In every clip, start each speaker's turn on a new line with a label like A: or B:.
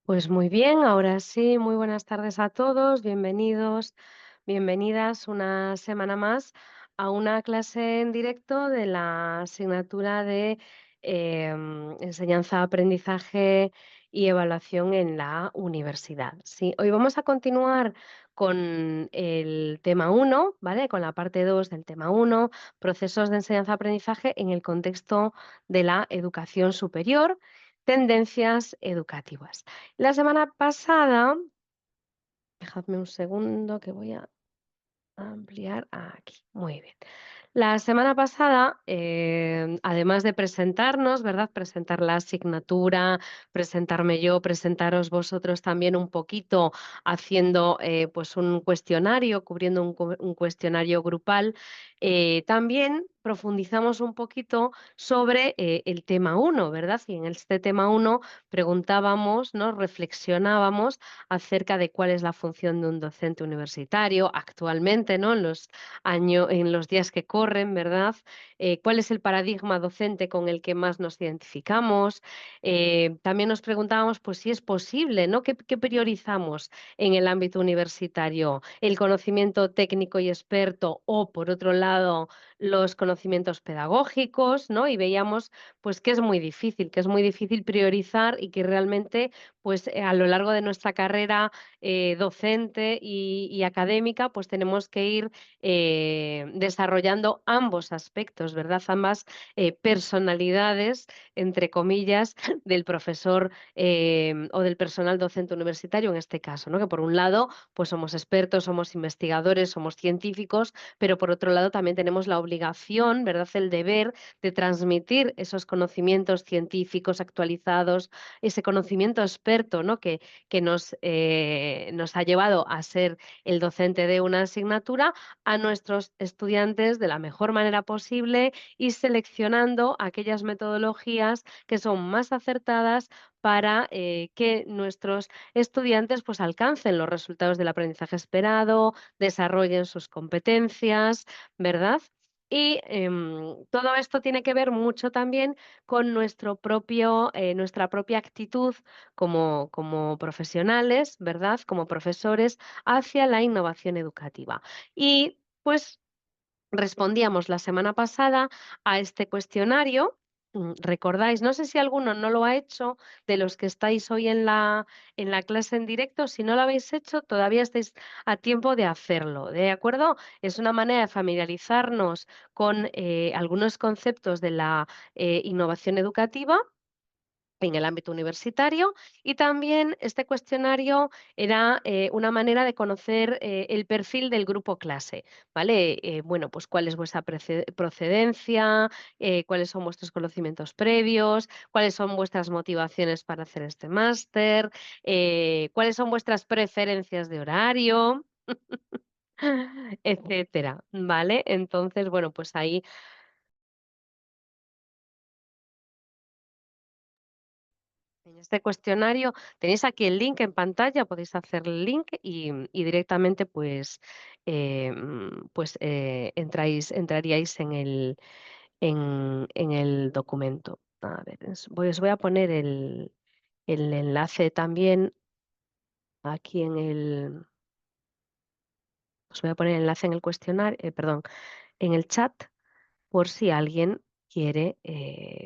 A: Pues muy bien, ahora sí, muy buenas tardes a todos, bienvenidos, bienvenidas una semana más a una clase en directo de la asignatura de enseñanza, aprendizaje y evaluación en la universidad. Sí, hoy vamos a continuar con el tema uno, ¿vale? Con la parte 2 del tema uno, procesos de enseñanza-aprendizaje en el contexto de la educación superior, tendencias educativas. La semana pasada, dejadme un segundo que voy a ampliar aquí. Muy bien. La semana pasada, además de presentarnos, ¿verdad? Presentar la asignatura, presentarme yo, presentaros vosotros también un poquito haciendo pues un cuestionario, cubriendo un cuestionario grupal, también profundizamos un poquito sobre el tema uno, ¿verdad? Y en este tema uno preguntábamos, ¿no? Reflexionábamos acerca de cuál es la función de un docente universitario actualmente, ¿no? En los días que corren, ¿verdad? ¿Cuál es el paradigma docente con el que más nos identificamos? También nos preguntábamos, pues, si es posible, ¿no? ¿Qué priorizamos en el ámbito universitario? ¿El conocimiento técnico y experto o, por otro lado, los conocimientos pedagógicos, ¿no? Y veíamos, pues, que es muy difícil priorizar y que realmente, pues, a lo largo de nuestra carrera, docente y académica, pues tenemos que ir desarrollando ambos aspectos, ¿verdad? Ambas personalidades, entre comillas, del profesor o del personal docente universitario en este caso, ¿no? Que por un lado, pues somos expertos, somos investigadores, somos científicos, pero por otro lado también tenemos la obligación, ¿verdad? El deber de transmitir esos conocimientos científicos actualizados, ese conocimiento experto, ¿no? Que nos ha llevado a ser el docente de una asignatura a nuestros estudiantes de la mejor manera posible y seleccionando aquellas metodologías que son más acertadas para que nuestros estudiantes pues alcancen los resultados del aprendizaje esperado, desarrollen sus competencias, ¿verdad? Y todo esto tiene que ver mucho también con nuestra propia actitud como profesionales, ¿verdad? Como profesores hacia la innovación educativa. Y pues respondíamos la semana pasada a este cuestionario. ¿Recordáis? No sé si alguno no lo ha hecho de los que estáis hoy en la clase en directo. Si no lo habéis hecho, todavía estáis a tiempo de hacerlo, ¿de acuerdo? Es una manera de familiarizarnos con algunos conceptos de la innovación educativa en el ámbito universitario y también este cuestionario era una manera de conocer el perfil del grupo clase, ¿vale? Bueno, pues cuál es vuestra procedencia, cuáles son vuestros conocimientos previos, cuáles son vuestras motivaciones para hacer este máster, cuáles son vuestras preferencias de horario, etcétera, ¿vale? Entonces, bueno, pues ahí en este cuestionario tenéis aquí el link en pantalla, podéis hacer el link y directamente entraríais en el documento. A ver, os voy a poner el enlace también aquí os voy a poner el enlace en el cuestionario, perdón, en el chat por si alguien quiere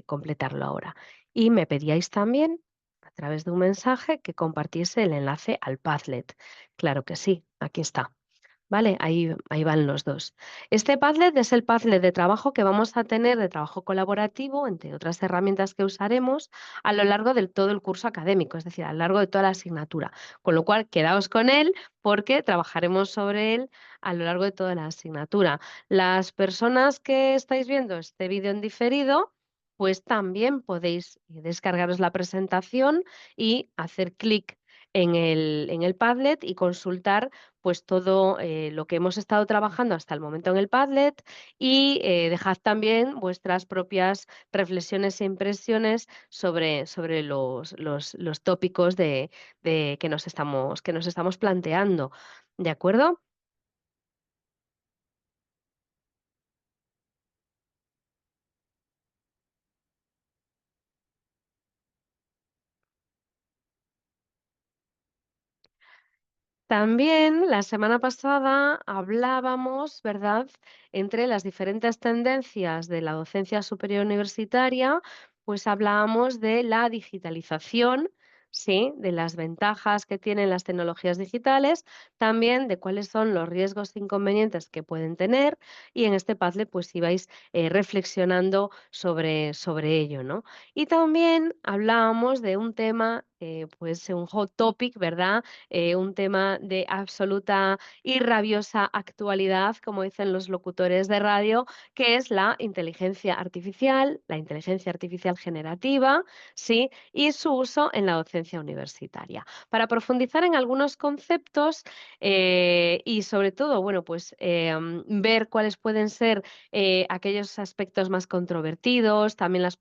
A: completarlo ahora. Y me pedíais también, a través de un mensaje, que compartiese el enlace al Padlet. Claro que sí, aquí está. Vale, ahí van los dos. Este Padlet es el Padlet de trabajo que vamos a tener, de trabajo colaborativo, entre otras herramientas que usaremos a lo largo de todo el curso académico, es decir, a lo largo de toda la asignatura. Con lo cual, quedaos con él porque trabajaremos sobre él a lo largo de toda la asignatura. Las personas que estáis viendo este vídeo en diferido, pues también podéis descargaros la presentación y hacer clic en el Padlet y consultar pues todo lo que hemos estado trabajando hasta el momento en el Padlet y dejad también vuestras propias reflexiones e impresiones sobre los tópicos que nos estamos planteando. ¿De acuerdo? También la semana pasada hablábamos, ¿verdad?, entre las diferentes tendencias de la docencia superior universitaria, pues hablábamos de la digitalización, sí, de las ventajas que tienen las tecnologías digitales, también de cuáles son los riesgos e inconvenientes que pueden tener, y en este Padlet pues ibais reflexionando sobre ello, ¿no? Y también hablábamos de un tema, pues un hot topic, ¿verdad? Un tema de absoluta y rabiosa actualidad, como dicen los locutores de radio, que es la inteligencia artificial generativa, ¿sí? Y su uso en la docencia universitaria. Para profundizar en algunos conceptos y sobre todo, bueno, pues ver cuáles pueden ser aquellos aspectos más controvertidos, también las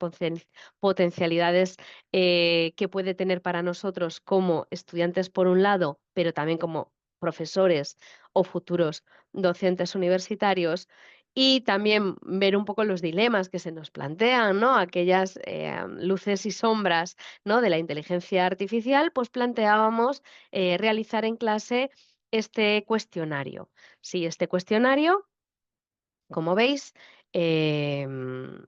A: potencialidades que puede tener para nosotros como estudiantes por un lado, pero también como profesores o futuros docentes universitarios, y también ver un poco los dilemas que se nos plantean, ¿no? Aquellas luces y sombras, ¿no?, de la inteligencia artificial, pues planteábamos realizar en clase este cuestionario. Sí, este cuestionario, como veis, em,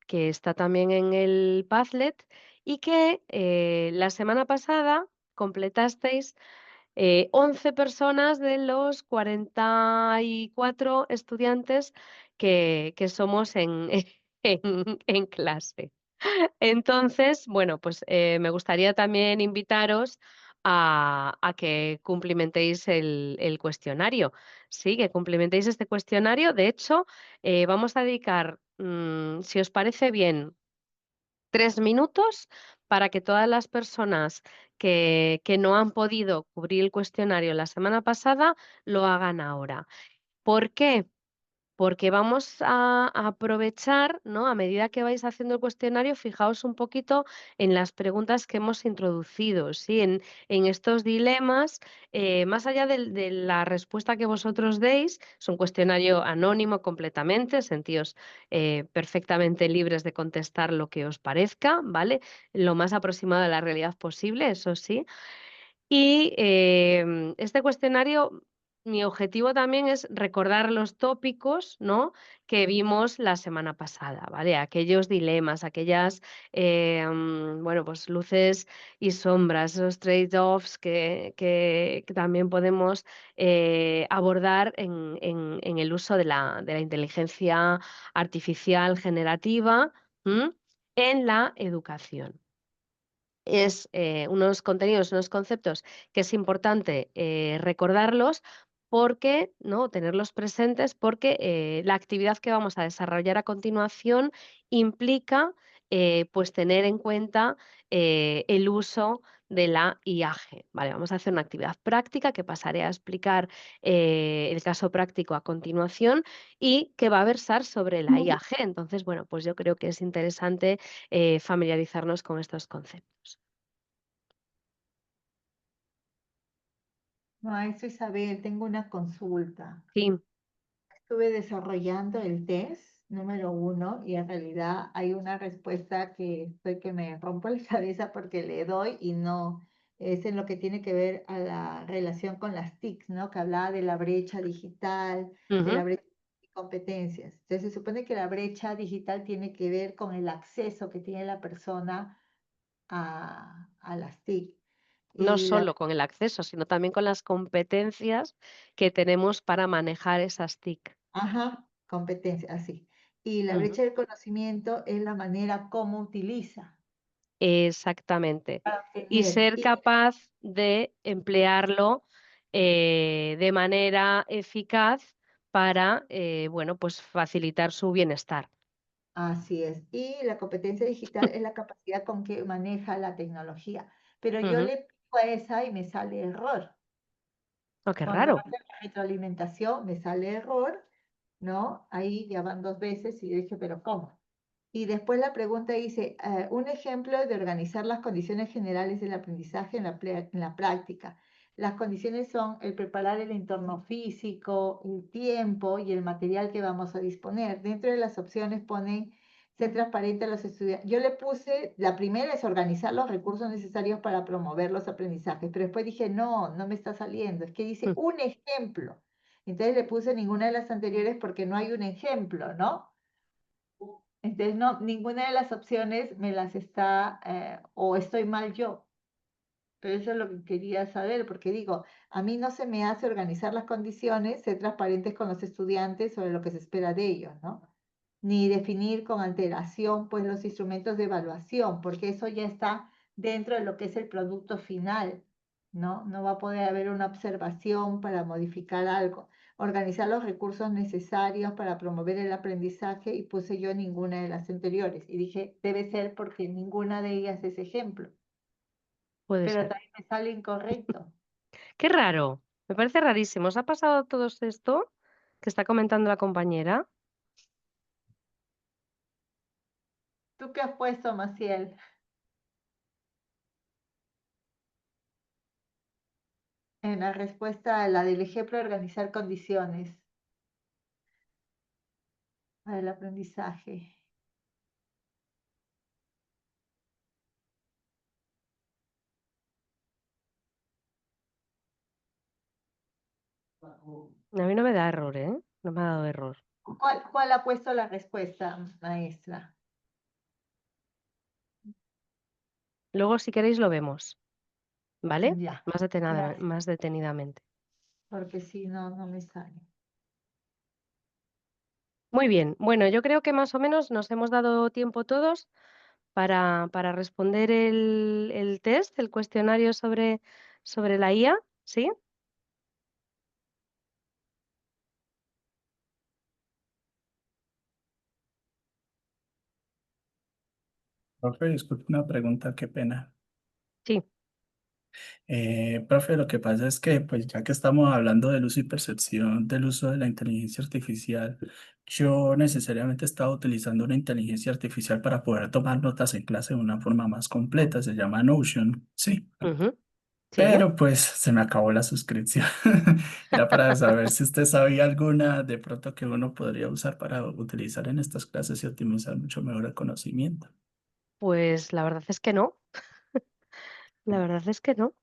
A: que está también en el Padlet y que la semana pasada completasteis 11 personas de los 44 estudiantes que somos en clase. Entonces, bueno, pues me gustaría también invitaros a que cumplimentéis el cuestionario. Sí, que cumplimentéis este cuestionario. De hecho, vamos a dedicar, si os parece bien, 3 minutos para que todas las personas que no han podido cubrir el cuestionario la semana pasada lo hagan ahora. ¿Por qué? Porque vamos a aprovechar, ¿no? A medida que vais haciendo el cuestionario, fijaos un poquito en las preguntas que hemos introducido, ¿sí? En estos dilemas, más allá de la respuesta que vosotros deis, es un cuestionario anónimo completamente, sentíos perfectamente libres de contestar lo que os parezca, ¿vale? Lo más aproximado a la realidad posible, eso sí. Y, este cuestionario, mi objetivo también es recordar los tópicos, ¿no?, que vimos la semana pasada, ¿vale? Aquellos dilemas, aquellas, bueno, pues luces y sombras, esos trade-offs que también podemos, abordar en el uso de la inteligencia artificial generativa, ¿m?, en la educación. Es, unos contenidos, unos conceptos que es importante, recordarlos porque, ¿no?, tenerlos presentes porque, la actividad que vamos a desarrollar a continuación implica, pues tener en cuenta, el uso de la IAG, ¿vale? Vamos a hacer una actividad práctica que pasaré a explicar, el caso práctico a continuación y que va a versar sobre la IAG. Entonces, bueno, pues yo creo que es interesante, familiarizarnos con estos conceptos.
B: Maestro Isabel, tengo una consulta.
A: Sí,
B: Estuve desarrollando el test número uno y en realidad hay una respuesta que estoy que me rompo la cabeza porque le doy y no es en lo que tiene que ver a la relación con las TICs, ¿no? Que hablaba de la brecha digital, de la
A: ujú,
B: brecha de competencias. Entonces se supone que la brecha digital tiene que ver con el acceso que tiene la persona a las TIC.
A: no
B: Y la
A: solo con el acceso, sino también con las competencias que tenemos para manejar esas TIC.
B: Ajá, competencia, así. Y la
A: Ujú,
B: brecha del conocimiento es la manera como utiliza
A: exactamente.
B: para
A: Y
B: obtener.
A: ser
B: Y
A: capaz de emplearlo, de manera eficaz para, bueno, pues facilitar su bienestar.
B: así es. Y la competencia digital es la capacidad con que maneja la tecnología. Pero yo
A: Ujú.
B: le pico a esa y me sale error.
A: Oh, qué
B: Cuando
A: raro.
B: hace la retroalimentación me sale error, ¿no? Ahí ya van 2 veces y yo dije: "¿Pero cómo?". Y después la pregunta dice, un ejemplo de organizar las condiciones generales del aprendizaje en la práctica. Las condiciones son el preparar el entorno físico, el tiempo y el material que vamos a disponer. Dentro de las opciones ponen ser transparente a los estudiantes. Yo le puse, la primera es organizar los recursos necesarios para promover los aprendizajes, pero después dije, no, no me está saliendo, es que dice
A: Mm,
B: un ejemplo. Entonces le puse ninguna de las anteriores porque no hay un ejemplo, ¿no? Entonces no, ninguna de las opciones me las está, o estoy mal yo. Pero eso es lo que quería saber, porque digo, a mí no se me hace organizar las condiciones, ser transparentes con los estudiantes sobre lo que se espera de ellos, ¿no? Ni definir con alteración, pues, los instrumentos de evaluación, porque eso ya está dentro de lo que es el producto final, ¿no? No va a poder haber una observación para modificar algo. Organizar los recursos necesarios para promover el aprendizaje y puse yo ninguna de las anteriores. Y dije, debe ser porque ninguna de ellas es ejemplo,
A: puede
B: pero
A: ser.
B: también me sale incorrecto.
A: Qué raro, me parece rarísimo. ¿Os ha pasado todo esto que está comentando la compañera?
B: ¿Tú qué has puesto, Maciel, en la respuesta a la del ejemplo de organizar condiciones para el aprendizaje?
A: A mí no me da error, ¿eh? No me ha dado error.
B: ¿Cuál ha puesto la respuesta, maestra?
A: Luego, si queréis, lo vemos, ¿vale?
B: Ya,
A: Más
B: gracias,
A: detenidamente.
B: porque si no, no me sale.
A: Muy bien. Bueno, yo creo que más o menos nos hemos dado tiempo todos para responder el test, el cuestionario sobre la IA, ¿sí?
C: Profe, disculpe una pregunta, qué pena.
A: Sí.
C: Profe, lo que pasa es que, pues ya que estamos hablando del uso y percepción del uso de la inteligencia artificial, yo necesariamente estaba utilizando una inteligencia artificial para poder tomar notas en clase de una forma más completa, se llama Notion, sí,
A: Ujú, sí.
C: pero pues se me acabó la suscripción. Era para saber si usted sabía alguna de pronto que uno podría usar para utilizar en estas clases y optimizar mucho mejor el conocimiento.
A: Pues la verdad es que no. La verdad es que no.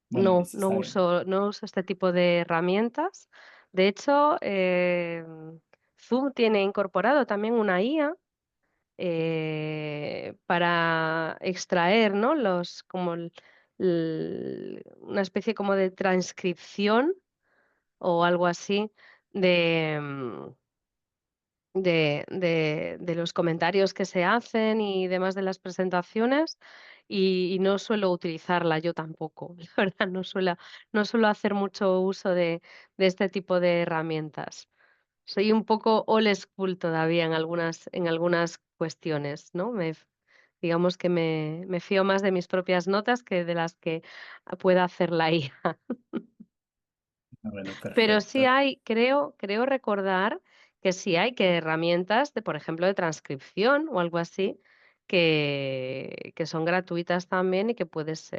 C: Bueno,
A: No,
C: listo, está bien.
A: no uso este tipo de herramientas. De hecho, Zoom tiene incorporado también una IA para extraer, ¿no? Como una especie como de transcripción o algo así de, de los comentarios que se hacen y demás de las presentaciones y no suelo utilizarla yo tampoco, la verdad, no suelo hacer mucho uso de este tipo de herramientas. Soy un poco old school todavía en algunas cuestiones, ¿no? Digamos que me fío más de mis propias notas que de las que pueda hacer la IA.
C: Bueno,
A: Pero sí
C: perfecto.
A: hay, creo recordar que sí hay que herramientas de, por ejemplo, de transcripción o algo así, que son gratuitas también y que puedes,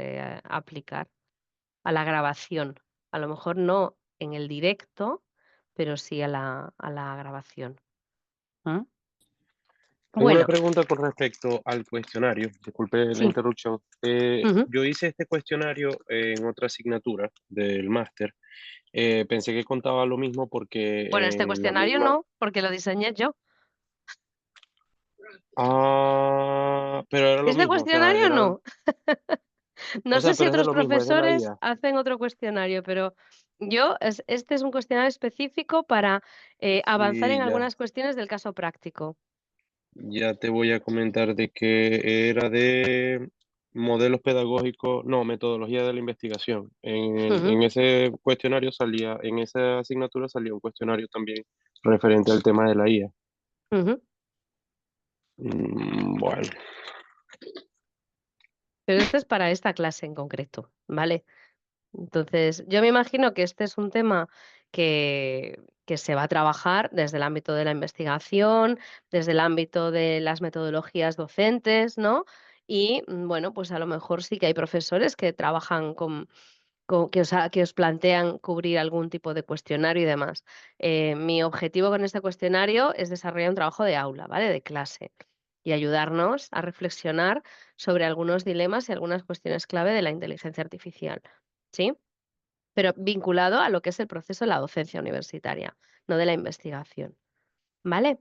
A: aplicar a la grabación. A lo mejor no en el directo, pero sí a la grabación. ¿Mm?
D: Tengo una
A: Bueno,
D: pregunta con respecto al cuestionario. Disculpe la
A: sí.
D: interrupción.
A: Ujú.
D: Yo hice este cuestionario en otra asignatura del máster. Pensé que contaba lo mismo
A: Bueno, este
D: porque en la
A: cuestionario
D: misma...
A: no, porque lo diseñé yo.
D: Ah, pero era lo
A: Este
D: mismo, o sea,
A: cuestionario no. No
D: o
A: sé
D: sea,
A: si
D: pero es de
A: otros
D: lo mismo, es de la
A: profesores
D: IA.
A: hacen otro cuestionario, pero este es un cuestionario específico para, avanzar en
D: Sí, ya,
A: algunas cuestiones del caso práctico.
D: ya te voy a comentar de que era de modelos pedagógicos, no, metodología de la investigación.
A: Ujú,
D: En ese cuestionario salía, en esa asignatura salía un cuestionario también referente al tema de la IA.
A: ujú.
D: Bueno,
A: Pero este es para esta clase en concreto, ¿vale? Entonces, yo me imagino que este es un tema que se va a trabajar desde el ámbito de la investigación, desde el ámbito de las metodologías docentes, ¿no? Y, bueno, pues a lo mejor sí que hay profesores que trabajan que os plantean cubrir algún tipo de cuestionario y demás. Mi objetivo con este cuestionario es desarrollar un trabajo de aula, ¿vale? De clase, y ayudarnos a reflexionar sobre algunos dilemas y algunas cuestiones clave de la inteligencia artificial, ¿sí? Pero vinculado a lo que es el proceso de la docencia universitaria, no de la investigación, ¿vale?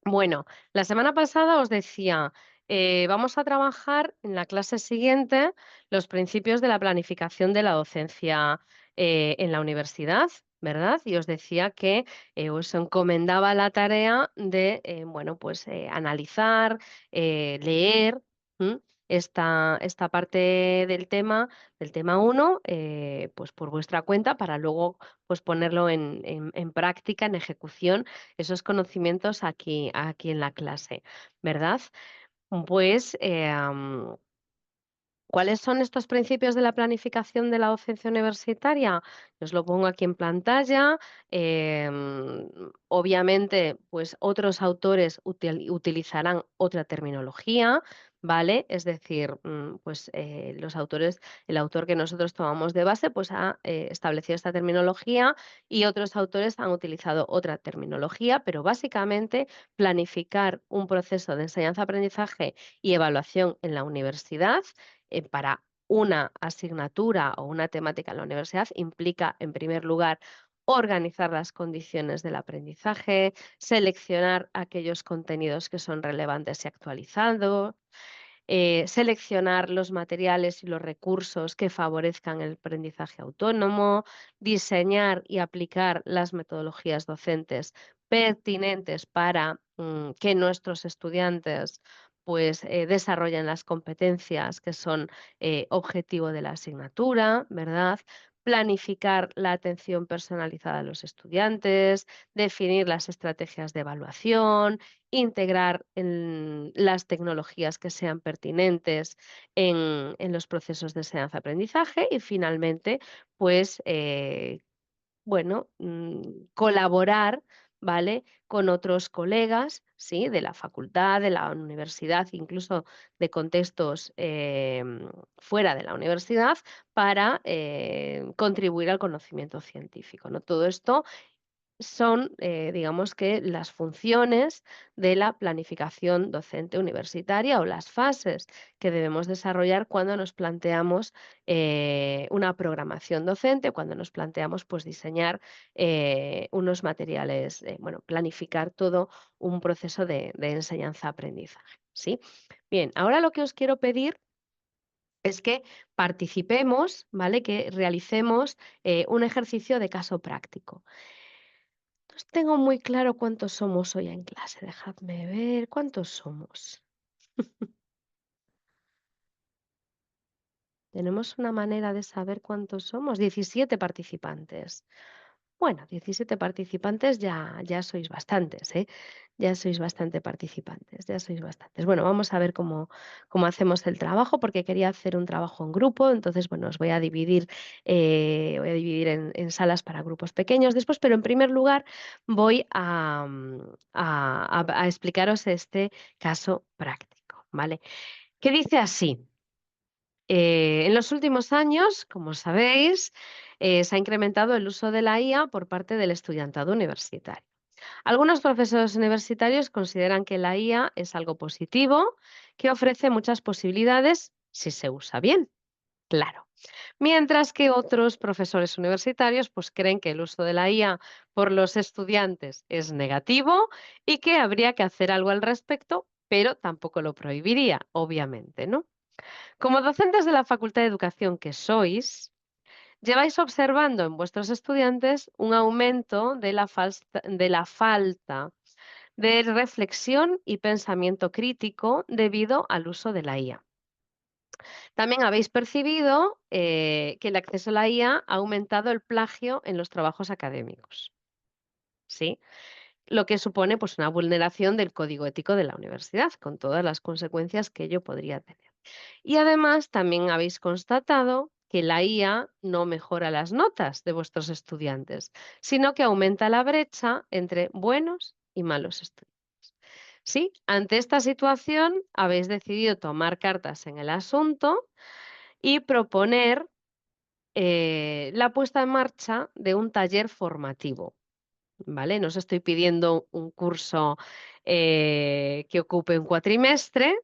A: Bueno, la semana pasada os decía, vamos a trabajar en la clase siguiente los principios de la planificación de la docencia en la universidad, ¿verdad? Y os decía que os encomendaba la tarea de, bueno, pues analizar, leer, ¿m? Esta parte del tema 1, pues por vuestra cuenta, para luego pues ponerlo en práctica, en ejecución esos conocimientos aquí en la clase, ¿verdad? Pues, ¿cuáles son estos principios de la planificación de la docencia universitaria? Os lo pongo aquí en pantalla. Obviamente, pues otros autores utilizarán otra terminología, ¿vale? Es decir, pues el autor que nosotros tomamos de base, pues ha establecido esta terminología y otros autores han utilizado otra terminología, pero básicamente planificar un proceso de enseñanza-aprendizaje y evaluación en la universidad para una asignatura o una temática en la universidad implica, en primer lugar, organizar las condiciones del aprendizaje, seleccionar aquellos contenidos que son relevantes y actualizados, seleccionar los materiales y los recursos que favorezcan el aprendizaje autónomo, diseñar y aplicar las metodologías docentes pertinentes para que nuestros estudiantes pues desarrollen las competencias que son objetivo de la asignatura, ¿verdad? Planificar la atención personalizada a los estudiantes, definir las estrategias de evaluación, integrar las tecnologías que sean pertinentes en los procesos de enseñanza-aprendizaje y finalmente, pues, bueno, colaborar, ¿vale? Con otros colegas, ¿sí? De la facultad, de la universidad, incluso de contextos fuera de la universidad, para contribuir al conocimiento científico, ¿no? Todo esto son, digamos que las funciones de la planificación docente universitaria o las fases que debemos desarrollar cuando nos planteamos una programación docente, cuando nos planteamos pues diseñar unos materiales, bueno, planificar todo un proceso de enseñanza-aprendizaje, ¿sí? Bien, ahora lo que os quiero pedir es que participemos, ¿vale? Que realicemos un ejercicio de caso práctico. No tengo muy claro cuántos somos hoy en clase. Dejadme ver, ¿cuántos somos? ¿Tenemos una manera de saber cuántos somos? 17 participantes. Bueno, 17 participantes ya sois bastantes, ¿eh? Ya sois bastante participantes, ya sois bastantes. Bueno, vamos a ver cómo hacemos el trabajo, porque quería hacer un trabajo en grupo, entonces, bueno, os voy a dividir en salas para grupos pequeños después, pero en primer lugar voy a explicaros este caso práctico, ¿vale? Que dice así. En los últimos años, como sabéis, se ha incrementado el uso de la IA por parte del estudiantado universitario. Algunos profesores universitarios consideran que la IA es algo positivo, que ofrece muchas posibilidades si se usa bien, claro. Mientras que otros profesores universitarios pues, creen que el uso de la IA por los estudiantes es negativo y que habría que hacer algo al respecto, pero tampoco lo prohibiría, obviamente, ¿no? Como docentes de la Facultad de Educación que sois, lleváis observando en vuestros estudiantes un aumento de la falta de reflexión y pensamiento crítico debido al uso de la IA. También habéis percibido que el acceso a la IA ha aumentado el plagio en los trabajos académicos, ¿sí? Lo que supone pues, una vulneración del código ético de la universidad, con todas las consecuencias que ello podría tener. Y además también habéis constatado que la IA no mejora las notas de vuestros estudiantes, sino que aumenta la brecha entre buenos y malos estudiantes. Sí, ante esta situación habéis decidido tomar cartas en el asunto y proponer la puesta en marcha de un taller formativo, ¿vale? No os estoy pidiendo un curso que ocupe un cuatrimestre,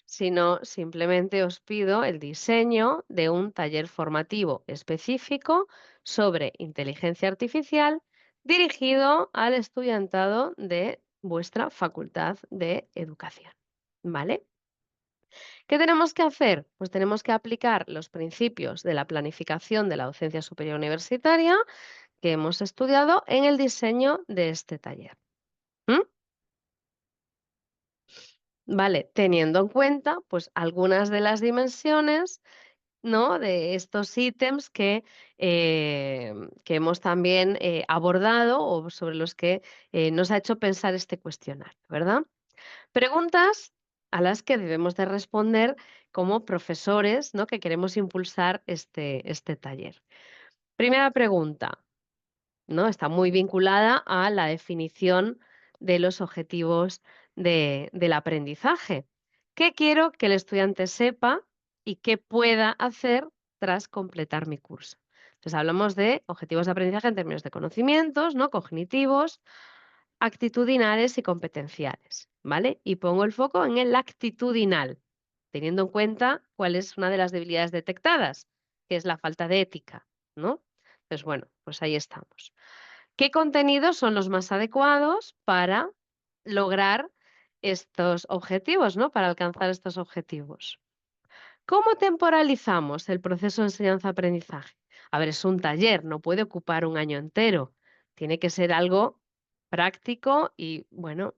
A: sino simplemente os pido el diseño de un taller formativo específico sobre inteligencia artificial dirigido al estudiantado de vuestra Facultad de Educación, ¿vale? ¿Qué tenemos que hacer? Pues tenemos que aplicar los principios de la planificación de la docencia superior universitaria que hemos estudiado en el diseño de este taller. ¿Mm? Vale, teniendo en cuenta pues algunas de las dimensiones, ¿no?, de estos ítems que hemos también abordado o sobre los que nos ha hecho pensar este cuestionario, ¿verdad? Preguntas a las que debemos de responder como profesores, ¿no?, que queremos impulsar este taller. Primera pregunta, ¿no? Está muy vinculada a la definición de los objetivos del aprendizaje. ¿Qué quiero que el estudiante sepa y qué pueda hacer tras completar mi curso? Entonces hablamos de objetivos de aprendizaje en términos de conocimientos, ¿no?, cognitivos, actitudinales y competenciales, ¿vale? Y pongo el foco en el actitudinal, teniendo en cuenta cuál es una de las debilidades detectadas, que es la falta de ética, ¿no? Entonces, bueno, pues ahí estamos. ¿Qué contenidos son los más adecuados para lograr estos objetivos, ¿no? Para alcanzar estos objetivos. ¿Cómo temporalizamos el proceso de enseñanza-aprendizaje? A ver, es un taller, no puede ocupar un año entero. Tiene que ser algo práctico y, bueno,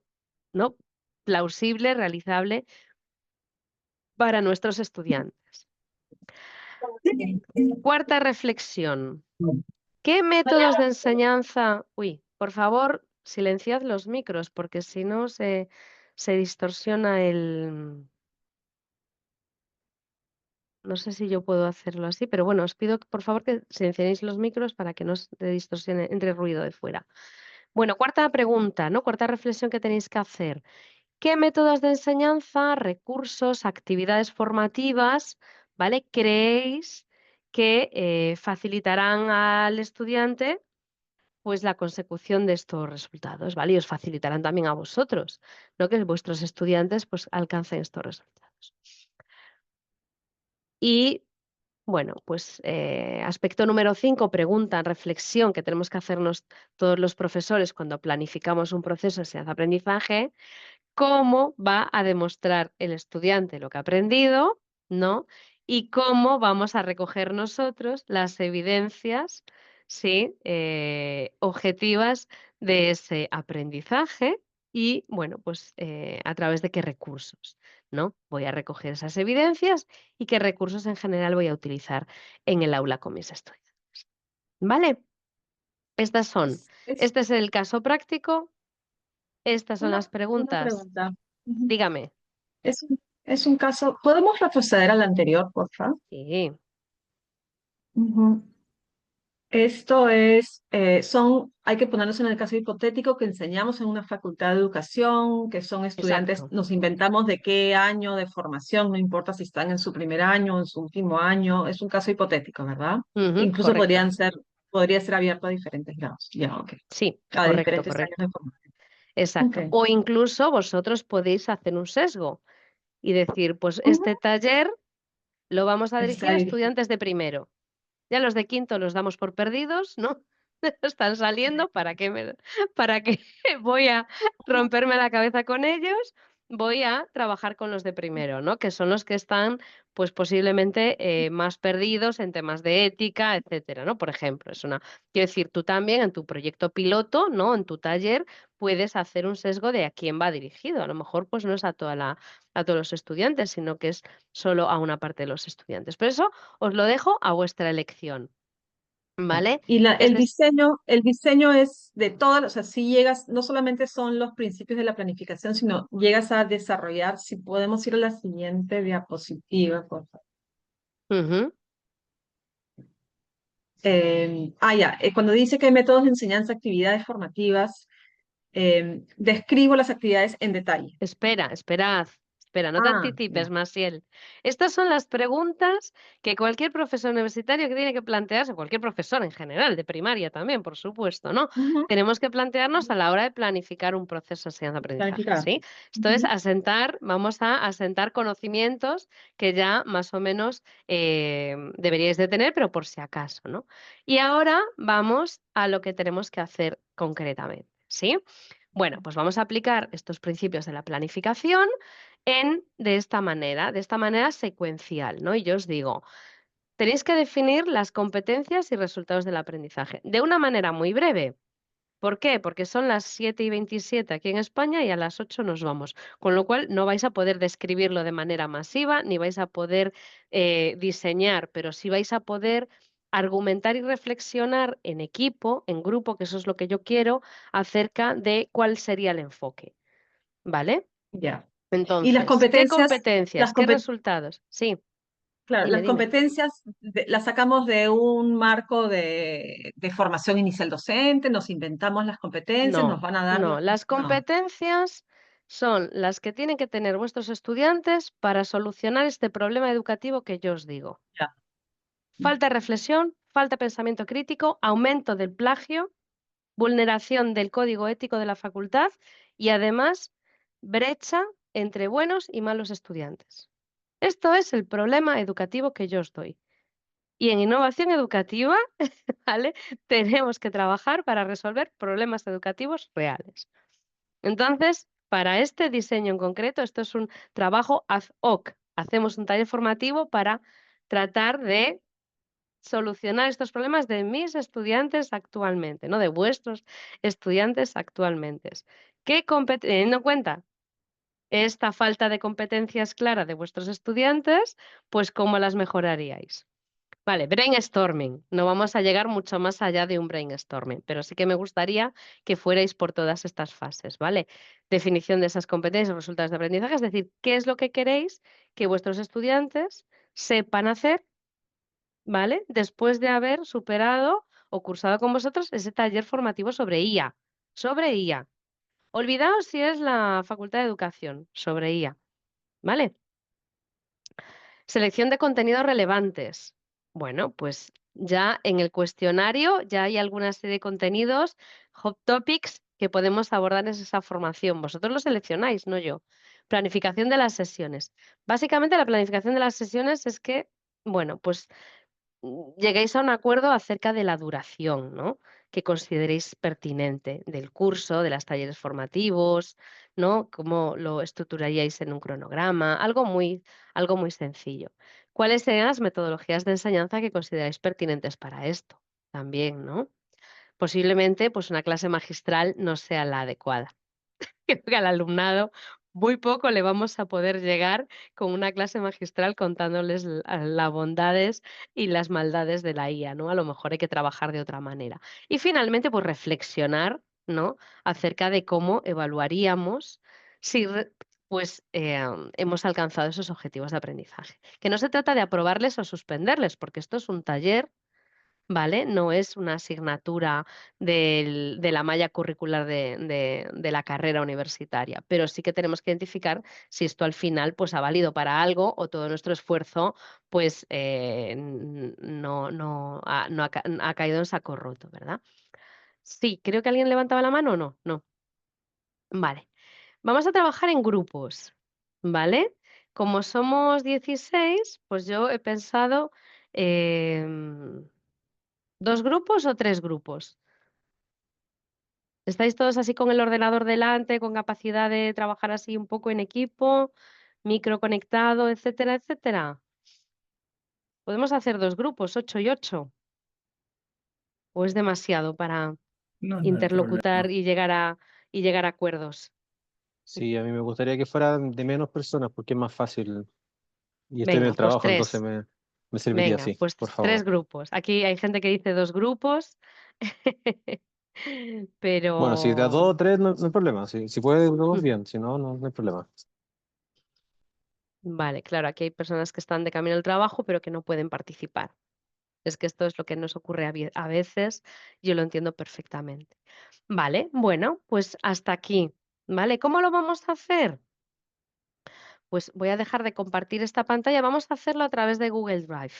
A: ¿no?, plausible, realizable para nuestros estudiantes. Cuarta reflexión. ¿Qué métodos de enseñanza? Uy, por favor, silenciad los micros porque si no se distorsiona el... No sé si yo puedo hacerlo así, pero bueno, os pido por favor que silenciéis los micros para que no se distorsione, entre ruido de fuera. Bueno, cuarta pregunta, ¿no? Cuarta reflexión que tenéis que hacer. ¿Qué métodos de enseñanza, recursos, actividades formativas, ¿vale?, creéis que facilitarán al estudiante pues la consecución de estos resultados, ¿vale? Y os facilitarán también a vosotros, ¿no?, que vuestros estudiantes pues alcancen estos resultados. Y bueno, pues aspecto número 5, pregunta, reflexión que tenemos que hacernos todos los profesores cuando planificamos un proceso de enseñanza-aprendizaje. ¿Cómo va a demostrar el estudiante lo que ha aprendido, ¿no? Y cómo vamos a recoger nosotros las evidencias, ¿sí?, objetivas de ese aprendizaje y, bueno, pues a través de qué recursos, ¿no? Voy a recoger esas evidencias y qué recursos en general voy a utilizar en el aula con mis estudiantes. ¿Vale? Estas son.
E: Es
A: Este es el caso práctico. Estas son las
E: una
A: preguntas.
E: pregunta. Ujú.
A: Dígame.
E: Es un caso. ¿Podemos retroceder al anterior, por favor?
A: Sí,
E: Ujú. Esto es, hay que ponernos en el caso hipotético que enseñamos en una facultad de educación, que son estudiantes,
A: exacto.
E: nos inventamos de qué año de formación, no importa si están en su primer año o en su último año, es un caso hipotético, ¿verdad?
A: Ujú,
E: Incluso
A: correcto.
E: podría ser abierto a diferentes grados, ya, ok,
A: Sí,
E: a
A: correcto,
E: diferentes años
A: correcto.
E: de formación.
A: Exacto.
E: Ok.
A: O incluso vosotros podéis hacer un sesgo y decir, pues
E: Ujú.
A: este taller lo vamos a dirigir
E: Está
A: a
E: dirigido.
A: estudiantes de primero. Ya los de quinto los damos por perdidos, ¿no? Están saliendo, para qué voy a romperme la cabeza con ellos? Voy a trabajar con los de primero, ¿no? Que son los que están, pues posiblemente más perdidos en temas de ética, etcétera, ¿no? Por ejemplo, quiero decir, tú también en tu proyecto piloto, ¿no?, en tu taller, puedes hacer un sesgo de a quién va dirigido. A lo mejor, pues no es a todos los estudiantes, sino que es solo a una parte de los estudiantes. Por eso os lo dejo a vuestra elección, ¿vale?
E: Y
A: Este es
E: el diseño es de todas, o sea, si llegas, no solamente son los principios de la planificación, sino llegas a desarrollar, si podemos ir a la siguiente diapositiva, por favor.
A: ujú,
E: Cuando dice que hay métodos de enseñanza, actividades formativas, describo las actividades en detalle.
A: esperad. Espera, no te
E: Ah,
A: anticipes,
E: ya.
A: Masiel. Estas son las preguntas que cualquier profesor universitario que tiene que plantearse, cualquier profesor en general, de primaria también, por supuesto, ¿no?
E: Ujú.
A: Tenemos que plantearnos a la hora de planificar un proceso de enseñanza-aprendizaje,
E: Planificar.
A: ¿sí? Esto es
E: Ujú.
A: vamos a asentar conocimientos que ya más o menos deberíais de tener, pero por si acaso, ¿no? Y ahora vamos a lo que tenemos que hacer concretamente, ¿sí? Bueno, pues vamos a aplicar estos principios de la planificación de esta manera secuencial, ¿no? Y yo os digo, tenéis que definir las competencias y resultados del aprendizaje de una manera muy breve. ¿Por qué? Porque son las 7:27 aquí en España y a las 8 nos vamos. Con lo cual no vais a poder describirlo de manera masiva, ni vais a poder diseñar, pero sí vais a poder argumentar y reflexionar en equipo, en grupo, que eso es lo que yo quiero, acerca de cuál sería el enfoque. ¿Vale?
E: Ya. Y
A: Entonces, ¿qué
E: las
A: competencias? ¿Qué
E: compe-
A: resultados? Sí,
E: claro,
A: dime,
E: las
A: dime.
E: competencias las sacamos de un marco de formación inicial docente, nos inventamos las competencias, nos
A: No,
E: van a dar
A: no. Las
E: no,
A: competencias son las que tienen que tener vuestros estudiantes para solucionar este problema educativo que yo os digo.
E: ya.
A: Falta de reflexión, falta de pensamiento crítico, aumento del plagio, vulneración del código ético de la facultad y además brecha entre buenos y malos estudiantes. Esto es el problema educativo que yo os doy. Y en innovación educativa, ¿vale? Tenemos que trabajar para resolver problemas educativos reales. Entonces, para este diseño en concreto, esto es un trabajo ad hoc. Hacemos un taller formativo para tratar de solucionar estos problemas de mis estudiantes actualmente, no de vuestros estudiantes actualmente. Teniendo en cuenta esta falta de competencias clara de vuestros estudiantes, pues ¿cómo las mejoraríais? Vale, brainstorming. No vamos a llegar mucho más allá de un brainstorming, pero sí que me gustaría que fuerais por todas estas fases, ¿vale? Definición de esas competencias, resultados de aprendizaje, es decir, qué es lo que queréis que vuestros estudiantes sepan hacer, ¿vale? Después de haber superado o cursado con vosotros ese taller formativo sobre IA. Sobre IA. Olvidaos si es la Facultad de Educación, sobre IA, ¿vale? Selección de contenidos relevantes. Bueno, pues ya en el cuestionario ya hay alguna serie de contenidos, hot topics que podemos abordar en esa formación. Vosotros lo seleccionáis, no yo. Planificación de las sesiones. Básicamente la planificación de las sesiones es que, bueno, pues lleguéis a un acuerdo acerca de la duración, ¿no? Que consideréis pertinente del curso, de los talleres formativos, ¿no? Cómo lo estructuraríais en un cronograma, algo muy sencillo. ¿Cuáles serían las metodologías de enseñanza que consideráis pertinentes para esto? También, ¿no? Posiblemente, pues una clase magistral no sea la adecuada. Creo que al alumnado muy poco le vamos a poder llegar con una clase magistral contándoles las bondades y las maldades de la IA, ¿no? A lo mejor hay que trabajar de otra manera. Y finalmente, pues reflexionar, ¿no? Acerca de cómo evaluaríamos si hemos alcanzado esos objetivos de aprendizaje. Que no se trata de aprobarles o suspenderles, porque esto es un taller, ¿vale? No es una asignatura de la malla curricular de la carrera universitaria, pero sí que tenemos que identificar si esto al final pues, ha valido para algo o todo nuestro esfuerzo pues, no ha caído en saco roto, ¿verdad? Sí, creo que alguien levantaba la mano o no. No. Vale. Vamos a trabajar en grupos, ¿vale? Como somos 16, pues yo he pensado em, ¿2 grupos o 3 grupos? ¿Estáis todos así con el ordenador delante, con capacidad de trabajar así un poco en equipo, micro conectado, etcétera, etcétera? Podemos hacer 2 grupos, 8 y 8. ¿O es demasiado para
C: No, no hay
A: interlocutar
C: problema.
A: y llegar a acuerdos?
D: Sí, a mí me gustaría que fuera de menos personas porque es más fácil y estoy en
A: Venga,
D: el
A: pues
D: trabajo, entonces
A: 3.
D: me serviría
A: Venga,
D: así,
A: pues
D: por
A: 3
D: favor.
A: grupos. Aquí hay gente que dice 2 grupos,
D: Bueno, si de a
A: pero
D: dos o tres no hay problema. Si puede dos, bien. Si no, no hay problema.
A: vale, claro, aquí hay personas que están de camino al trabajo, pero que no pueden participar. Es que esto es lo que nos ocurre a veces, yo lo entiendo perfectamente. Vale, bueno, pues hasta aquí. ¿Vale? ¿Cómo lo vamos a hacer? pues voy a dejar de compartir esta pantalla. Vamos a hacerlo a través de Google Drive,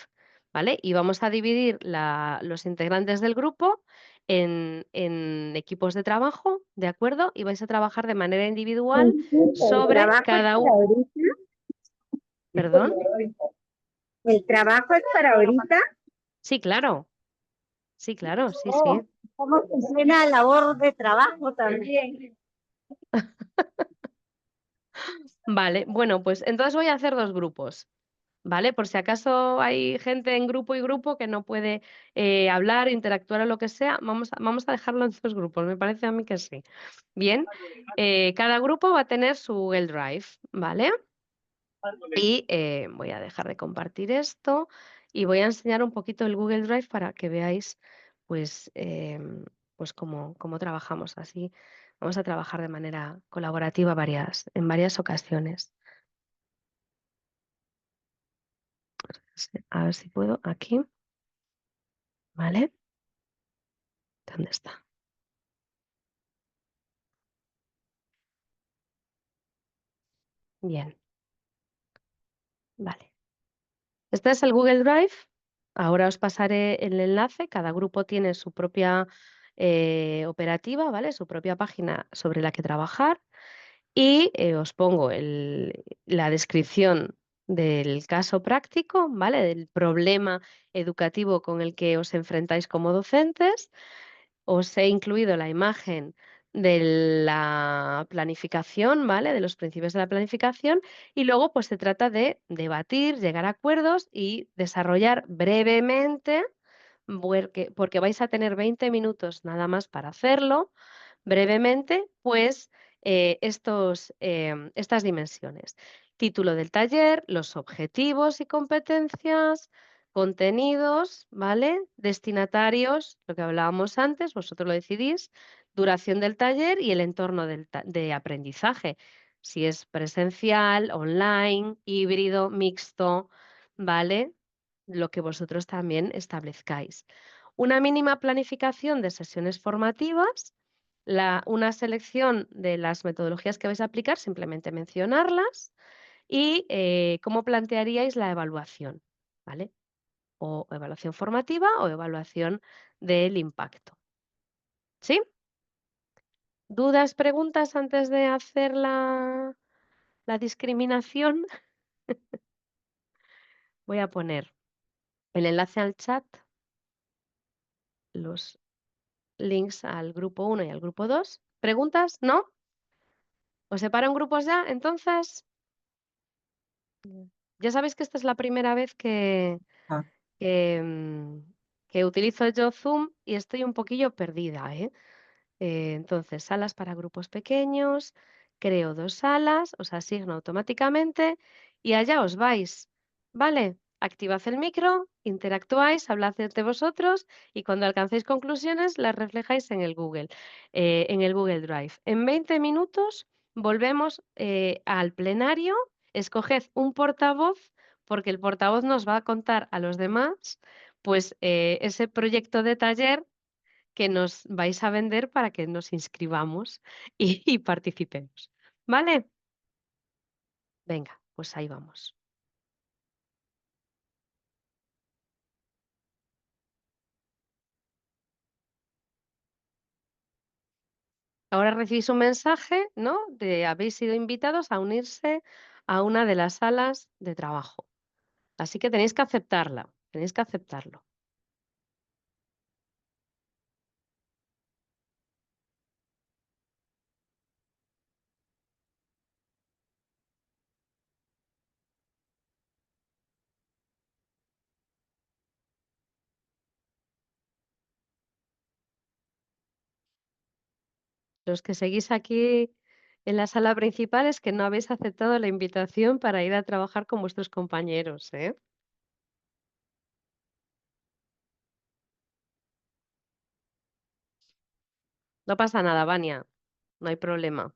A: ¿vale? Y vamos a dividir los integrantes del grupo en equipos de trabajo, ¿de acuerdo? Y vais a trabajar de manera individual
F: El
A: sobre
F: trabajo es
A: cada
F: para
A: uno.
F: ahorita.
A: ¿Perdón?
F: El trabajo es para ahorita.
A: Sí, claro. Sí, claro, sí,
F: Oh,
A: sí.
F: ¿cómo funciona la labor de trabajo también?
A: Vale, bueno, pues entonces voy a hacer dos grupos, ¿vale? Por si acaso hay gente en grupo y grupo que no puede hablar, interactuar o lo que sea, vamos a dejarlo en dos grupos, me parece a mí que sí. Bien, cada grupo va a tener su Google Drive, ¿vale? Y voy a dejar de compartir esto y voy a enseñar un poquito el Google Drive para que veáis, pues, pues cómo trabajamos así. Vamos a trabajar de manera colaborativa en varias ocasiones. A ver si puedo, aquí, ¿vale? ¿Dónde está? Bien, vale. Este es el Google Drive. Ahora os pasaré el enlace. Cada grupo tiene su propia operativa, ¿vale? Su propia página sobre la que trabajar. Y os pongo la descripción del caso práctico, ¿vale? Del problema educativo con el que os enfrentáis como docentes. Os he incluido la imagen de la planificación, ¿vale? De los principios de la planificación y luego pues se trata de debatir, llegar a acuerdos y desarrollar brevemente, porque vais a tener 20 minutos nada más para hacerlo, brevemente, pues estas dimensiones. Título del taller, los objetivos y competencias, contenidos, ¿vale? Destinatarios, lo que hablábamos antes, vosotros lo decidís, duración del taller y el entorno de aprendizaje, si es presencial, online, híbrido, mixto, ¿vale? Lo que vosotros también establezcáis. Una mínima planificación de sesiones formativas, una selección de las metodologías que vais a aplicar, simplemente mencionarlas y cómo plantearíais la evaluación, ¿vale? O evaluación formativa o evaluación del impacto. ¿Sí? ¿Dudas, preguntas antes de hacer la discriminación? Voy a poner el enlace al chat, los links al grupo 1 y al grupo 2. ¿Preguntas? ¿No? ¿Os separo en grupos ya? Entonces, ya sabéis que esta es la primera vez
C: Ah,
A: que, que utilizo yo Zoom y estoy un poquillo perdida, ¿eh? Entonces, salas para grupos pequeños, creo dos salas, os asigno automáticamente y allá os vais, ¿vale? Activad el micro, interactuáis, hablad entre vosotros y cuando alcancéis conclusiones las reflejáis en el Google Drive. En 20 minutos volvemos al plenario, escoged un portavoz porque el portavoz nos va a contar a los demás pues ese proyecto de taller que nos vais a vender para que nos inscribamos y participemos. ¿Vale? Venga, pues ahí vamos. Ahora recibís un mensaje, ¿no? De habéis sido invitados a unirse a una de las salas de trabajo. Así que tenéis que aceptarla, tenéis que aceptarlo. Los que seguís aquí en la sala principal es que no habéis aceptado la invitación para ir a trabajar con vuestros compañeros, ¿eh? No pasa nada, Vania, no hay problema.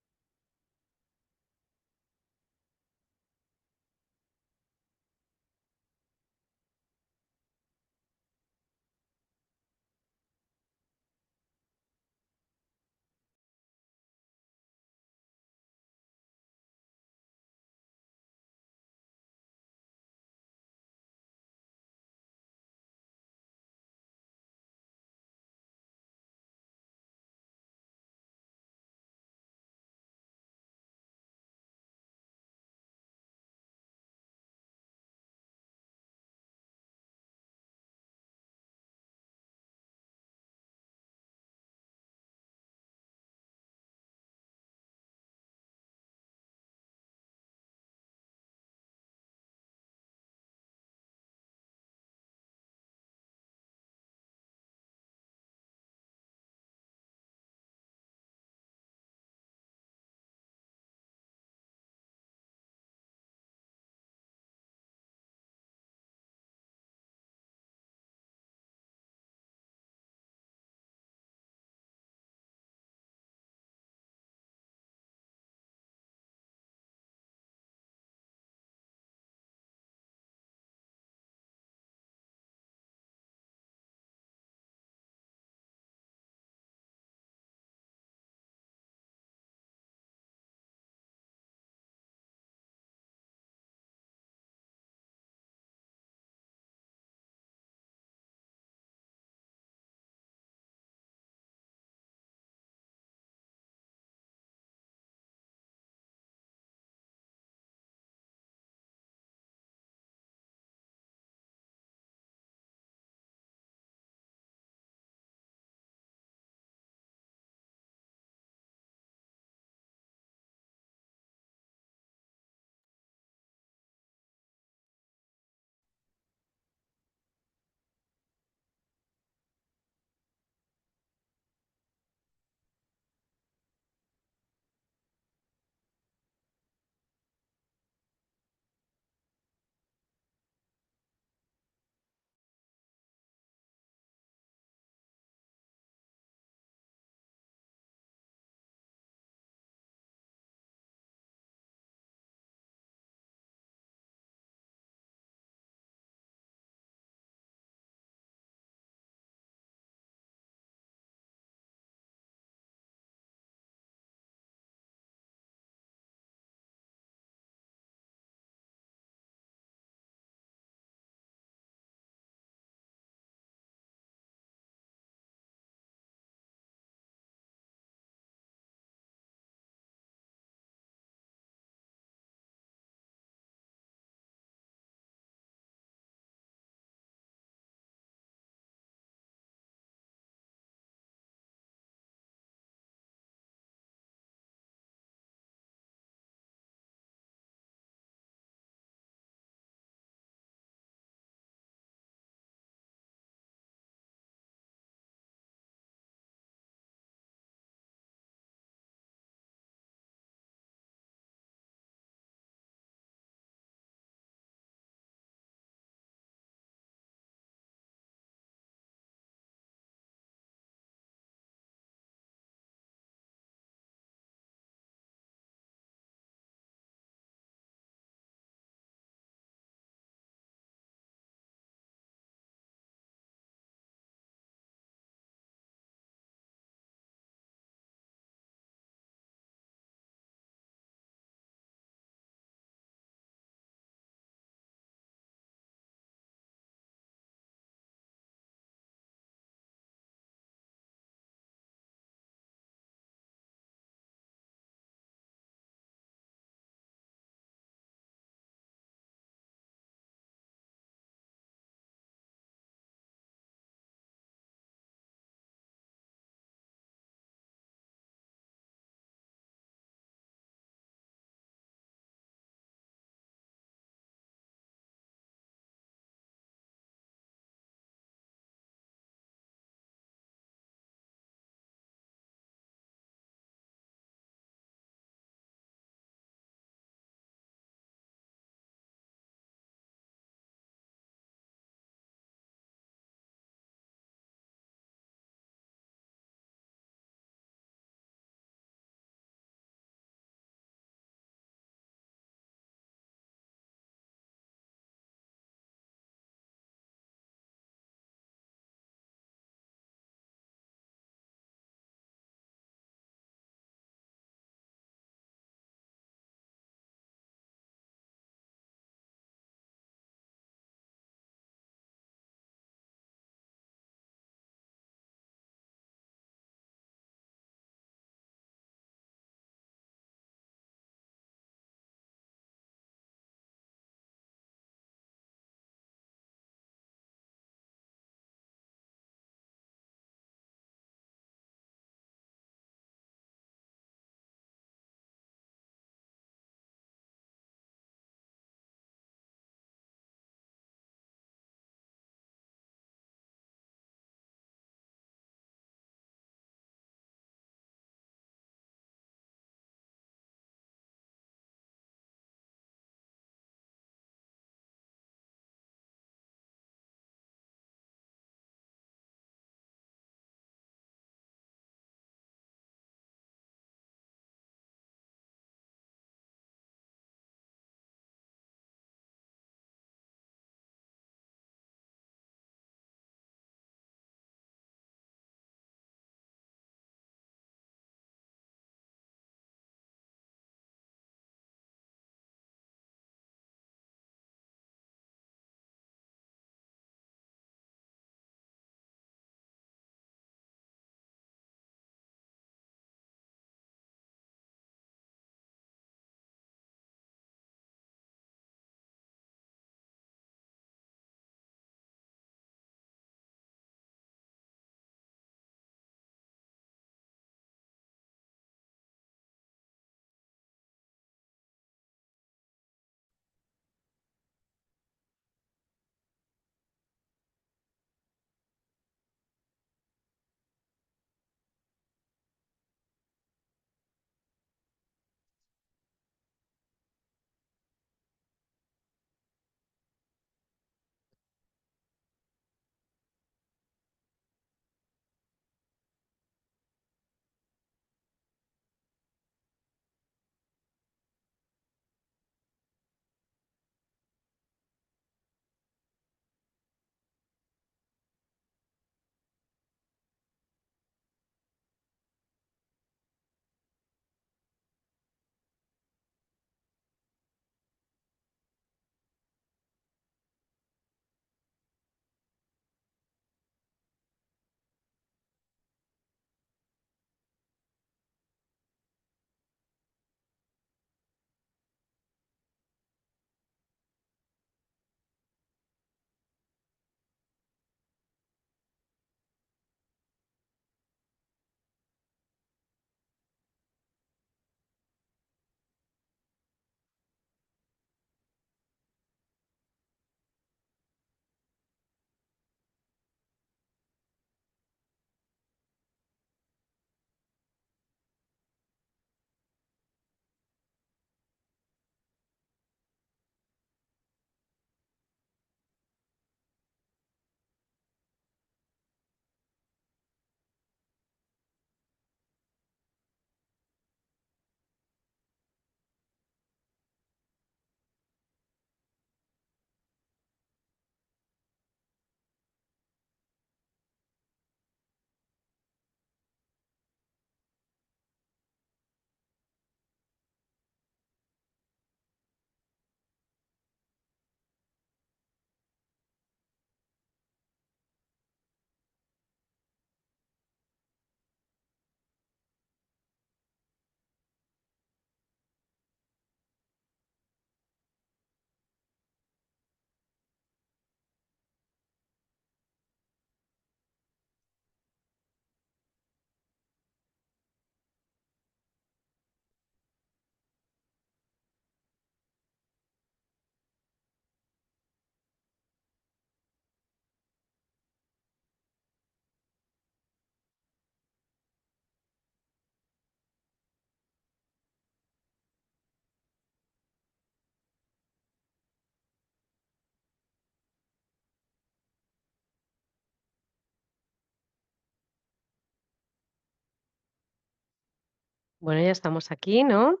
A: Bueno, ya estamos aquí, ¿no?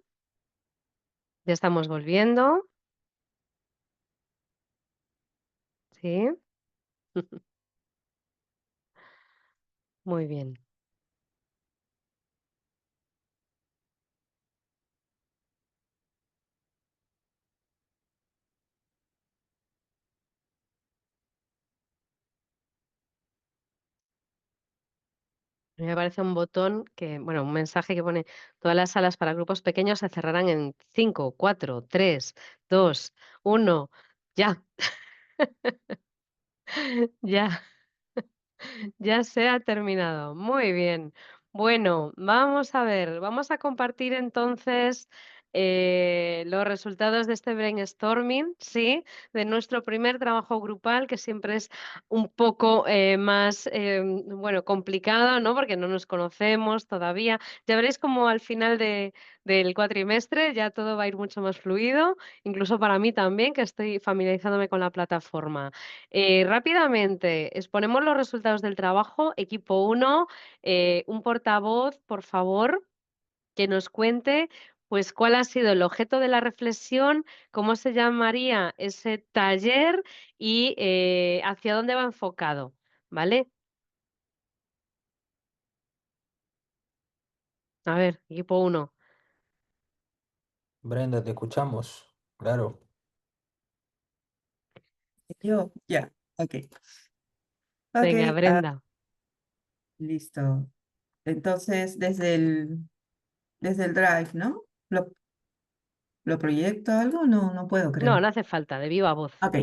A: Ya estamos volviendo. Sí, muy bien. Me parece un botón que, bueno, un mensaje que pone: "Todas las salas para grupos pequeños se cerrarán en 5, 4, 3, 2, 1". Ya, ya. Ya se ha terminado. Muy bien. Bueno, vamos a ver, vamos a compartir entonces los resultados de este brainstorming, ¿sí? De nuestro primer trabajo grupal, que siempre es un poco más, bueno, complicado, ¿no? Porque no nos conocemos todavía. Ya veréis como al final del cuatrimestre ya todo va a ir mucho más fluido, incluso para mí también, que estoy familiarizándome con la plataforma. Rápidamente, exponemos los resultados del trabajo. Equipo uno, un portavoz, por favor, que nos cuente, pues, cuál ha sido el objeto de la reflexión, cómo se llamaría ese taller y, hacia dónde va enfocado, ¿vale? A ver, equipo uno.
G: Brenda, te escuchamos. Claro.
H: Yo, ya, ok. Ok,
A: Venga, Brenda.
H: listo. Entonces, desde el Drive, ¿no? ¿Lo proyecto algo? No, no puedo,
A: No,
H: creo.
A: no hace falta, de viva voz,
H: Ok.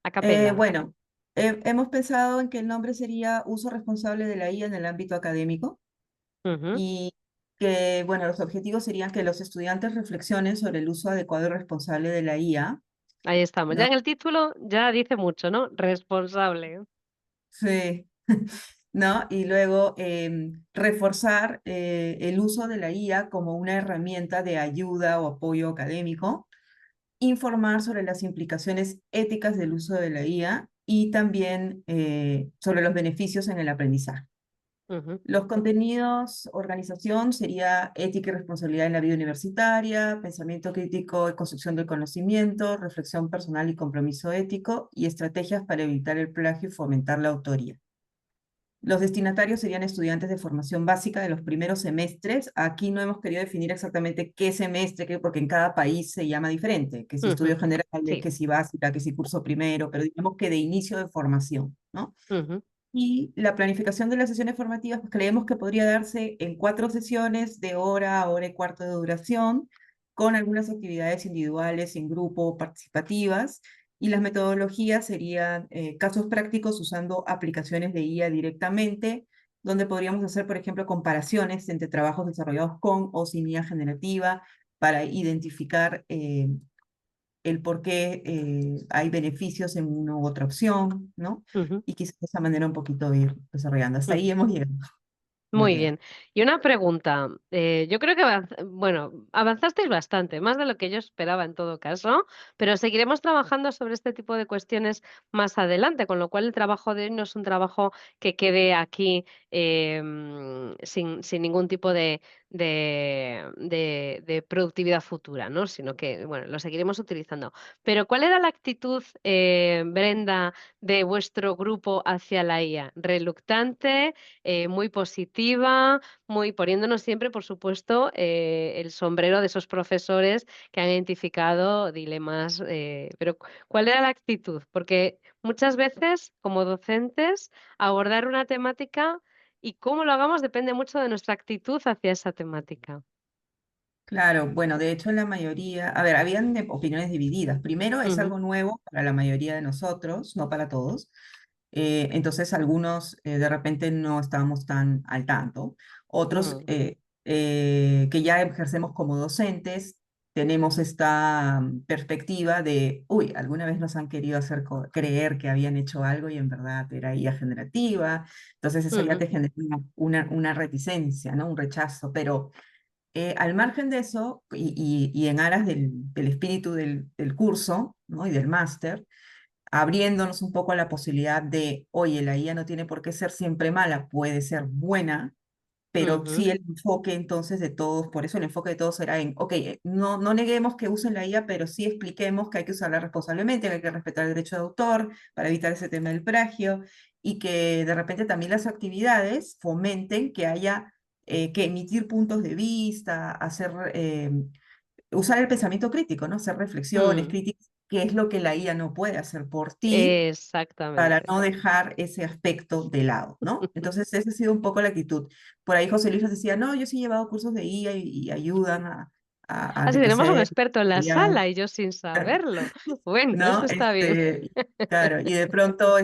A: a capella.
H: Bueno, hemos pensado en que el nombre sería Uso Responsable de la IA en el ámbito académico
A: Ujú,
H: y que, bueno, los objetivos serían que los estudiantes reflexionen sobre el uso adecuado y responsable de la IA,
A: ahí estamos. Ya
H: ¿no?
A: en el título ya dice mucho, ¿no? Responsable.
H: Sí. ¿No? Y luego reforzar el uso de la IA como una herramienta de ayuda o apoyo académico, informar sobre las implicaciones éticas del uso de la IA y también sobre los beneficios en el aprendizaje.
A: Ujú,
H: Los contenidos, organización sería ética y responsabilidad en la vida universitaria, pensamiento crítico y construcción del conocimiento, reflexión personal y compromiso ético y estrategias para evitar el plagio y fomentar la autoría. Los destinatarios serían estudiantes de formación básica de los primeros semestres. Aquí no hemos querido definir exactamente qué semestre, porque en cada país se llama diferente, que si
A: ujú,
H: estudios generales,
A: sí.
H: que si básica, que si curso primero, pero digamos que de inicio de formación, ¿no?
A: Ujú,
H: Y la planificación de las sesiones formativas, pues creemos que podría darse en 4 sesiones de hora a hora y cuarto de duración, con algunas actividades individuales, en grupo, participativas, y las metodologías serían casos prácticos usando aplicaciones de IA directamente, donde podríamos hacer, por ejemplo, comparaciones entre trabajos desarrollados con o sin IA generativa para identificar el por qué hay beneficios en una u otra opción, ¿no?
A: ujú,
H: Y quizás de esa manera un poquito ir desarrollando. Hasta ahí
A: ujú.
H: hemos llegado, en
A: Muy
H: realidad.
A: bien. Y una pregunta, yo creo que bueno, avanzasteis bastante, más de lo que yo esperaba en todo caso, pero seguiremos trabajando sobre este tipo de cuestiones más adelante, con lo cual el trabajo de hoy no es un trabajo que quede aquí sin ningún tipo de productividad futura, ¿no? Sino que, bueno, lo seguiremos utilizando. Pero ¿cuál era la actitud, Brenda, de vuestro grupo hacia la IA? ¿Reluctante? Muy positiva, muy poniéndonos siempre, por supuesto, el sombrero de esos profesores que han identificado dilemas, pero ¿cuál era la actitud? Porque muchas veces, como docentes, abordar una temática y cómo lo hagamos depende mucho de nuestra actitud hacia esa temática.
H: Claro, bueno, de hecho en la mayoría, a ver, habían opiniones divididas. Primero, es
A: Ujú,
H: algo nuevo para la mayoría de nosotros, no para todos. Entonces algunos de repente no estábamos tan al tanto. Otros
A: mm,
H: que ya ejercemos como docentes, tenemos esta perspectiva de, uy, alguna vez nos han querido hacer creer que habían hecho algo y en verdad era IA generativa. Entonces eso ya
A: ujú,
H: te genera una reticencia, ¿no? Un rechazo. Pero al margen de eso, y en aras del espíritu del curso, ¿no? Y del máster, abriéndonos un poco a la posibilidad de, oye, la IA no tiene por qué ser siempre mala, puede ser buena, pero
A: Ujú.
H: sí el enfoque entonces de todos, por eso el enfoque de todos era en, ok, no neguemos que usen la IA, pero sí expliquemos que hay que usarla responsablemente, que hay que respetar el derecho de autor para evitar ese tema del plagio, y que de repente también las actividades fomenten que haya que emitir puntos de vista, usar el pensamiento crítico, ¿no? Hacer reflexiones
A: Mm,
H: críticas, que es lo que la IA no puede hacer por ti, para
A: exactamente.
H: no dejar ese aspecto de lado, ¿no? Entonces, esa ha sido un poco la actitud. Por ahí José Luis nos decía, no, yo sí he llevado cursos de IA y ayudan a
A: Así tenemos un
H: enriquecer,
A: experto en la
H: desarrollar.
A: sala y yo sin saberlo. Bueno,
H: ¿No?
A: esto está bien.
H: Claro, y de pronto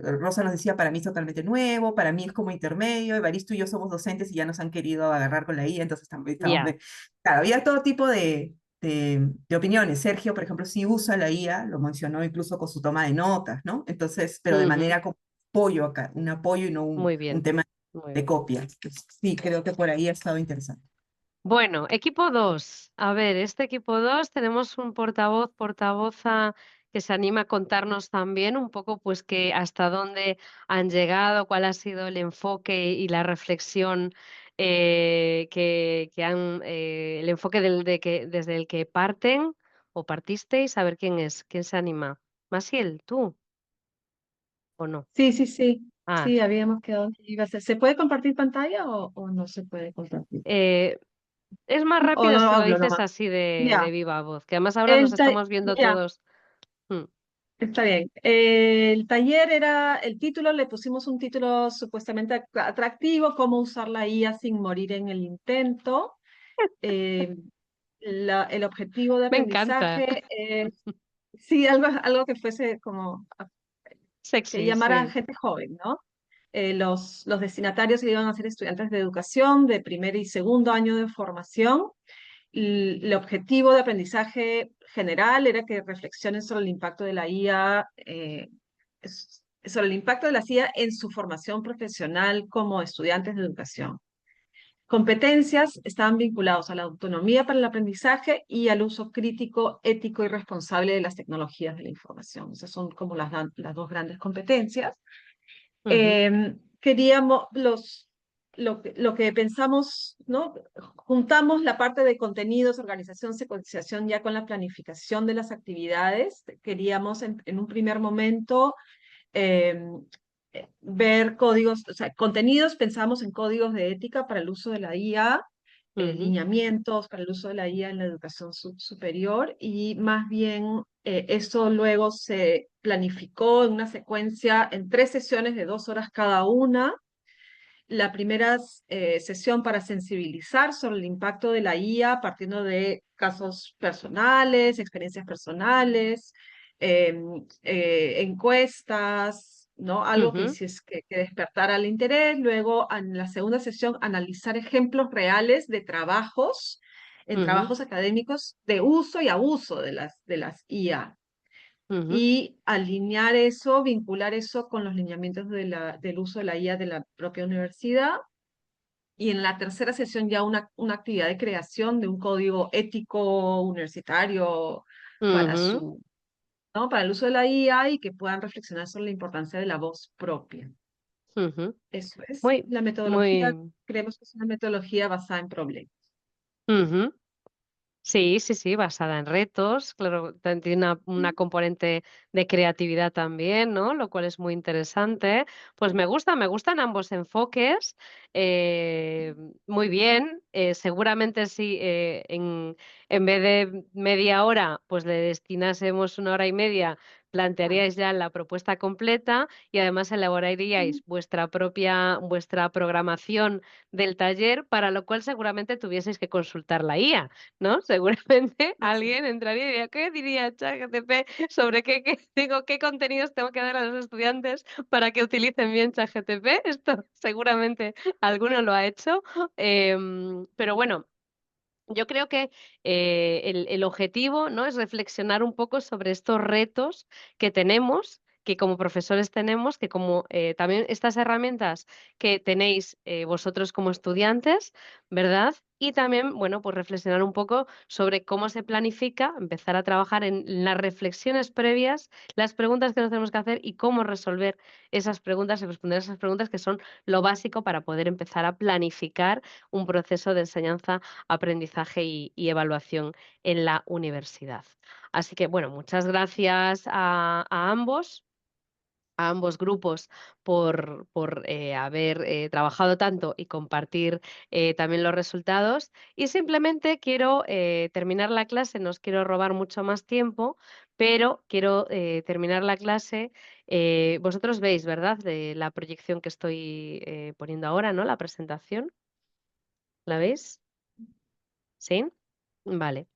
H: Rosa nos decía, para mí es totalmente nuevo, para mí es como intermedio, Evaristo y yo somos docentes y ya nos han querido agarrar con la IA, entonces también estamos...
A: Ya.
H: Claro, había todo tipo de opiniones. Sergio, por ejemplo, sí usa la IA, lo mencionó incluso con su toma de notas, ¿no? Entonces, pero de
A: Ujú.
H: manera como apoyo acá, un apoyo y no
A: Muy
H: un
A: bien,
H: tema
A: muy
H: de
A: bien.
H: copia. Entonces, sí, creo que por ahí ha estado interesante.
A: Bueno, equipo 2. A ver, este equipo 2 tenemos un portavoz, portavoza que se anima a contarnos también un poco, pues, que hasta dónde han llegado, cuál ha sido el enfoque y la reflexión que han, el enfoque desde el que parten o partisteis. A ver quién se anima. Masiel, ¿tú o no?
E: Sí, sí, sí.
A: Ah,
E: Sí, habíamos quedado que iba a ser. ¿Se puede compartir pantalla o no se puede compartir?
A: eh, es más
E: O
A: rápido
E: no
A: si lo
E: hablo
A: dices
E: nomás.
A: así de
E: Ya.
A: viva voz, que además ahora nos
E: El ta-
A: estamos viendo
E: ya,
A: todos. Mm.
E: está bien. El taller era, el título, le pusimos un título supuestamente atractivo, cómo usar la IA sin morir en el intento. Eh, el objetivo de
A: Me encanta.
E: aprendizaje es, sí, algo que fuese como, que
A: Sexy,
E: llamara a
A: sí.
E: gente joven, ¿no? Los destinatarios iban a ser estudiantes de educación de primer y segundo año de formación. El objetivo de aprendizaje general era que reflexionen sobre el impacto de la IA, sobre el impacto de la IA en su formación profesional como estudiantes de educación. Competencias estaban vinculados a la autonomía para el aprendizaje y al uso crítico, ético y responsable de las tecnologías de la información. Esas son como las dos grandes competencias.
A: Ujú,
E: Queríamos lo que pensamos, ¿no? Juntamos la parte de contenidos, organización, secuenciación ya con la planificación de las actividades. Queríamos en un primer momento eh, ver códigos, o sea, contenidos, pensamos en códigos de ética para el uso de la IA,
A: ujú,
E: lineamientos para el uso de la IA en la educación superior, y más bien eso luego se planificó en una secuencia en 3 sesiones de 2 horas cada una. La primera sesión para sensibilizar sobre el impacto de la IA, partiendo de casos personales, experiencias personales, encuestas, ¿no? Algo que
A: ujú,
E: hiciese que despertara el interés. Luego, en la segunda sesión, analizar ejemplos reales de trabajos, en
A: ujú,
E: trabajos académicos de uso y abuso de las IA.
A: ujú,
E: Y alinear eso, vincular eso con los lineamientos del uso de la IA de la propia universidad. Y en la tercera sesión ya una actividad de creación de un código ético universitario para
A: ujú,
E: ¿no? Para el uso de la IA y que puedan reflexionar sobre la importancia de la voz propia.
A: ujú.
E: Eso es.
A: Muy,
E: La metodología,
A: muy.
E: creemos que es una metodología basada en problemas.
A: Ujú. Sí, sí, sí, basada en retos, claro, tiene una componente de creatividad también, ¿no? Lo cual es muy interesante. Pues me gustan ambos enfoques. eh, Muy bien, seguramente sí, en vez de media hora, pues le destinásemos 1 hora y media, plantearíais ya la propuesta completa y además elaboraríais vuestra programación del taller, para lo cual seguramente tuvieseis que consultar la IA. ¿No? Seguramente alguien entraría y diría: "¿Qué diría ChatGPT sobre qué contenidos tengo que dar a los estudiantes para que utilicen bien ChatGPT?". Esto seguramente alguno lo ha hecho, pero bueno, yo creo que, el objetivo, ¿no?, es reflexionar un poco sobre estos retos que tenemos, que como profesores tenemos, que como, también estas herramientas que tenéis, vosotros como estudiantes, ¿verdad? Y también, bueno, pues reflexionar un poco sobre cómo se planifica, empezar a trabajar en las reflexiones previas, las preguntas que nos tenemos que hacer y cómo resolver esas preguntas y responder esas preguntas que son lo básico para poder empezar a planificar un proceso de enseñanza, aprendizaje y evaluación en la universidad. Así que, bueno, muchas gracias a ambos grupos por haber trabajado tanto y compartir también los resultados. Y simplemente quiero terminar la clase, no os quiero robar mucho más tiempo, pero quiero terminar la clase. Vosotros veis, ¿verdad? De la proyección que estoy poniendo ahora, ¿no? La presentación. ¿La veis? ¿Sí? Vale.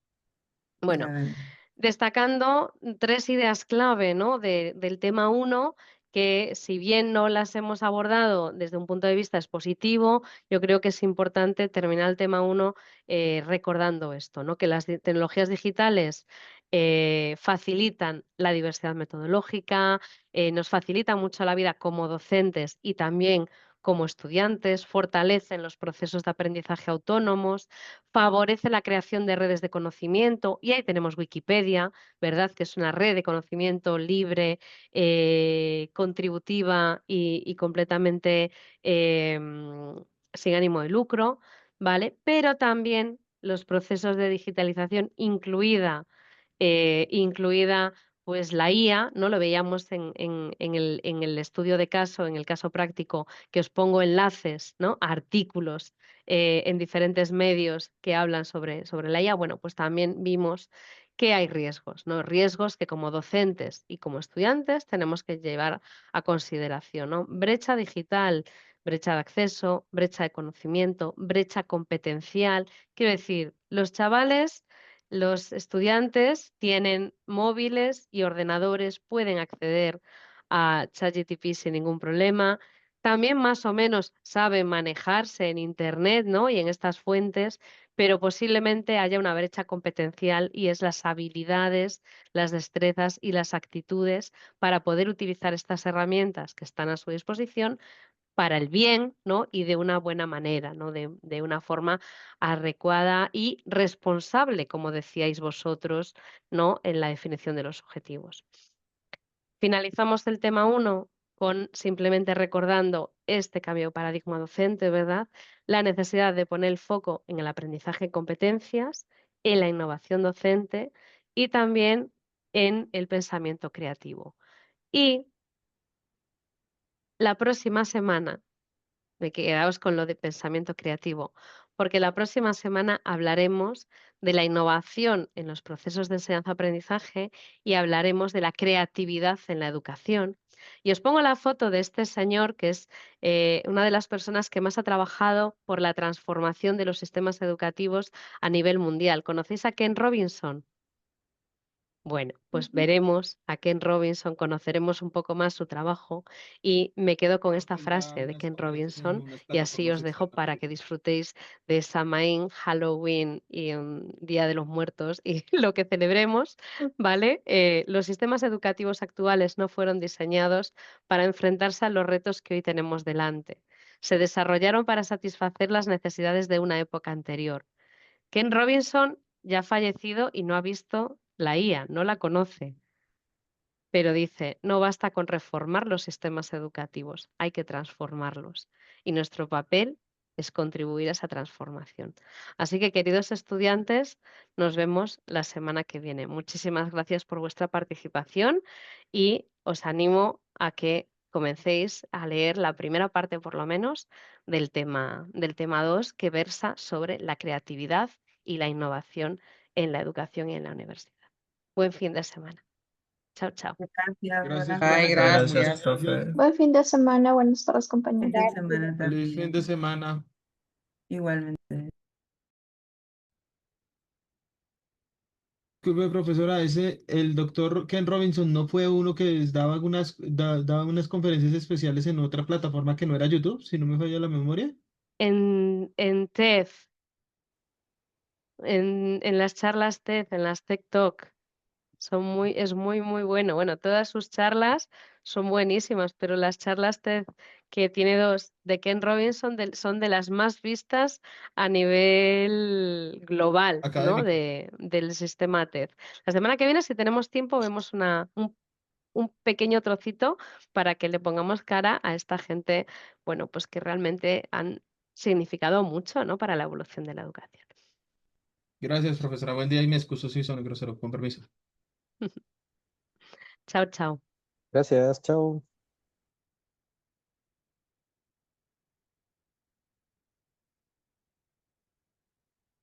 A: Bueno,
H: La veo.
A: destacando 3 ideas clave, ¿no? Del tema 1, que si bien no las hemos abordado desde un punto de vista expositivo, yo creo que es importante terminar el tema 1 recordando esto, ¿no? Que las tecnologías digitales facilitan la diversidad metodológica, nos facilitan mucho la vida como docentes y también como estudiantes, fortalecen los procesos de aprendizaje autónomos, favorece la creación de redes de conocimiento y ahí tenemos Wikipedia, ¿verdad? Que es una red de conocimiento libre, contributiva y completamente sin ánimo de lucro, ¿vale? Pero también los procesos de digitalización, incluida pues la IA, ¿no? Lo veíamos en el estudio de caso, en el caso práctico, que os pongo enlaces, ¿no? A artículos en diferentes medios que hablan sobre la IA. Bueno, pues también vimos que hay riesgos, ¿no? Riesgos que como docentes y como estudiantes tenemos que llevar a consideración, ¿no? Brecha digital, brecha de acceso, brecha de conocimiento, brecha competencial. Quiero decir, los estudiantes tienen móviles y ordenadores, pueden acceder a ChatGPT sin ningún problema. También más o menos saben manejarse en Internet, ¿no? Y en estas fuentes, pero posiblemente haya una brecha competencial y es las habilidades, las destrezas y las actitudes para poder utilizar estas herramientas que están a su disposición para el bien, ¿no? Y de una buena manera, ¿no? De una forma adecuada y responsable, como decíais vosotros, ¿no? En la definición de los objetivos. Finalizamos el tema 1 con simplemente recordando este cambio de paradigma docente, ¿verdad? La necesidad de poner el foco en el aprendizaje de competencias, en la innovación docente y también en el pensamiento creativo. Y la próxima semana quedaos con lo de pensamiento creativo, porque la próxima semana hablaremos de la innovación en los procesos de enseñanza-aprendizaje y hablaremos de la creatividad en la educación. Y os pongo la foto de este señor, que es una de las personas que más ha trabajado por la transformación de los sistemas educativos a nivel mundial. ¿Conocéis a Ken Robinson? Bueno, pues veremos a Ken Robinson, conoceremos un poco más su trabajo y me quedo con esta frase de Ken Robinson y así os dejo para que disfrutéis de Samhain, Halloween y Día de los Muertos y lo que celebremos, ¿vale? Los sistemas educativos actuales no fueron diseñados para enfrentarse a los retos que hoy tenemos delante. Se desarrollaron para satisfacer las necesidades de una época anterior. Ken Robinson ya ha fallecido y no ha visto la IA, no la conoce, pero dice, no basta con reformar los sistemas educativos, hay que transformarlos. Y nuestro papel es contribuir a esa transformación. Así que, queridos estudiantes, nos vemos la semana que viene. Muchísimas gracias por vuestra participación y os animo a que comencéis a leer la primera parte, por lo menos, del tema 2, que versa sobre la creatividad y la innovación en la educación y en la universidad. Buen fin de semana. Chao, chao.
H: Gracias,
I: Gracias,
H: buenas
G: Ay,
H: tardes.
C: Gracias,
G: gracias.
C: profe.
J: Buen fin de semana, buenas tardes, compañeros.
H: Feliz semana
I: Feliz fin
H: también.
I: de semana.
H: Igualmente.
I: Disculpe, profesora, el doctor Ken Robinson no fue uno que daba unas conferencias especiales en otra plataforma que no era YouTube, si no me falla la memoria.
A: En TED, en las charlas TED, en las TED Talk, es muy, muy bueno. Bueno, todas sus charlas son buenísimas, pero las charlas TED que tiene dos, de Ken Robinson, son de las más vistas a nivel global, ¿no?
I: Académico.
A: Del sistema TED. La semana que viene, si tenemos tiempo, vemos un pequeño trocito para que le pongamos cara a esta gente, bueno, pues que realmente han significado mucho, ¿no? Para la evolución de la educación.
I: Gracias, profesora. Buen día y me excuso si soy grosero. Con permiso.
A: Chao, chao.
D: Gracias, chao.